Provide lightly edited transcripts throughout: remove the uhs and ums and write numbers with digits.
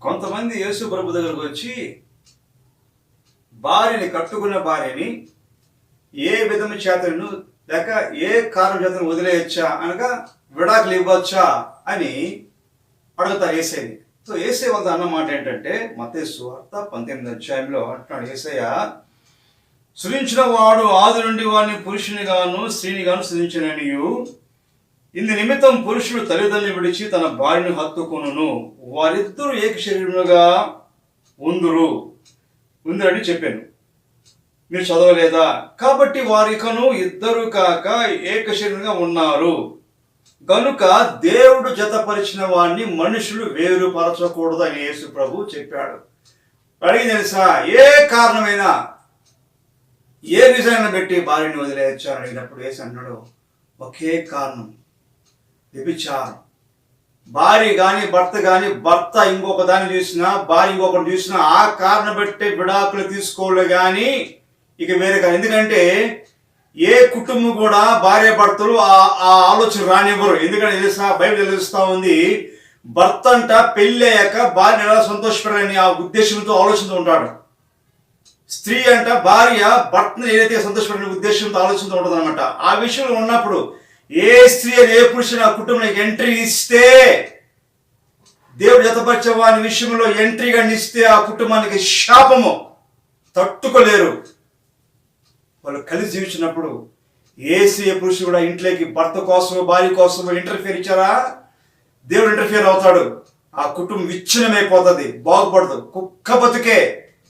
కొంతమంది యేసు ప్రభు దగ్గరకు వచ్చి భార్యని కట్టుకున్న భార్యని ఏ విధము చేతను లేక ఏ కారణం చేతను వదిలేయచ్చా అనగా విడాకులు ఇవ్వచ్చా అని అడుగుతారు యేసయ్యని. సో యేసయ్య వాళ్ళ అన్న మాట ఏంటంటే మత్తయి సువార్త 18వ అధ్యాయంలో అంటున్నాడు యేసయ్య, సృజించిన వాడు ఆది నుండి వాడిని పురుషుని గాను స్త్రీని గాను సృజించిననియు ఇందు నిమిత్తం పురుషుడు తల్లిదండ్రులు విడిచి తన భార్యను హత్తుకొనును, వారిద్దరూ ఏక శరీరముగా ఉందిరని చెప్పాను. మీరు చదవలేదా? కాబట్టి వారికను ఇద్దరు కాక ఏక శరీరంగా ఉన్నారు గనుక దేవుడు జతపరిచిన వాడిని మనుషులు వేరుపరచకూడదు అని యేసు ప్రభు చెప్పాడు. అడిగి తెలుసా, ఏ కారణమైనా ఏ రీజన్ పెట్టి భార్యని వదిలేయచ్చు అని అడిగినప్పుడు యేసు అన్నాడు, ఒకే కారణం, వ్యభిచారం. భార్య కానీ భర్త కానీ, భర్త ఇంకొక దాన్ని చూసినా భార్య ఇంకొకటి చూసినా ఆ కారణం బట్టి విడాకులు తీసుకోలే కానీ ఇక వేరే కాదు. ఎందుకంటే ఏ కుటుంబం కూడా భార్య భర్తలు ఆ ఆలోచన రానివ్వరు. ఎందుకంటే తెలుసా, బైబిల్ తెలుస్తా ఉంది, భర్త అంట పెళ్ళి అయ్యాక భార్య ఎలా సంతోషపడాలని ఆ ఉద్దేశంతో ఆలోచనతో ఉంటాడు. స్త్రీ అంట భార్య భర్తను ఏదైతే సంతోషపడిన ఉద్దేశంతో ఆలోచనతో ఉంటుంది అనమాట. ఆ విషయంలో ఉన్నప్పుడు ఏ స్త్రీ ఏ పురుషుని ఆ కుటుంబానికి ఎంట్రీ ఇస్తే, దేవుడు జతపరిచే వాని విషయంలో ఎంట్రీగా ఇస్తే ఆ కుటుంబానికి శాపము తట్టుకోలేరు. వాళ్ళు కలిసి జీవించినప్పుడు ఏ స్త్రీ పురుషుడు కూడా ఇంట్లోకి భర్త కోసమో భార్య కోసమో ఇంటర్ఫియర్ ఇచ్చారా, దేవుడు ఇంటర్ఫియర్ అవుతాడు. ఆ కుటుంబం విచ్ఛిన్నమైపోతుంది, బాగుపడదు, కుక్క బతుకే.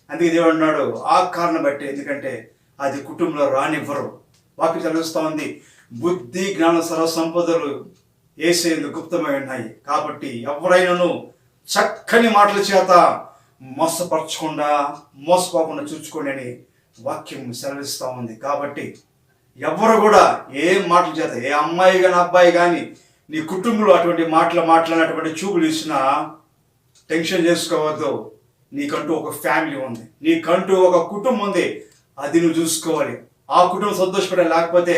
అందుకే దేవుడు అన్నాడు ఆ కారణం బట్టి, ఎందుకంటే అది కుటుంబంలో రానివ్వరు. వాక్యం చదివిస్తూ ఉంది, బుద్ధి జ్ఞాన సర్వ సంపదలు యేసయ్యందు గుప్తమై ఉన్నాయి. కాబట్టి ఎవరైనాను చక్కని మాటల చేత మోసపోకుండా చూసుకోండి అని వాక్యం సెలవిస్తూ ఉంది. కాబట్టి ఎవరు కూడా ఏ మాటల చేత, ఏ అమ్మాయి కానీ అబ్బాయి కానీ నీ కుటుంబంలో అటువంటి మాట్లాడినటువంటి చూపులు ఇచ్చినా టెన్షన్ చేసుకోవద్దు. నీకంటూ ఒక ఫ్యామిలీ ఉంది, నీకంటూ ఒక కుటుంబం ఉంది, అది నువ్వు చూసుకోవాలి. ఆ కుటుంబం సంతోషపడే, లేకపోతే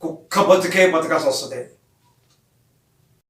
కుక్క బతుకే బతకాల్సి వస్తుంది.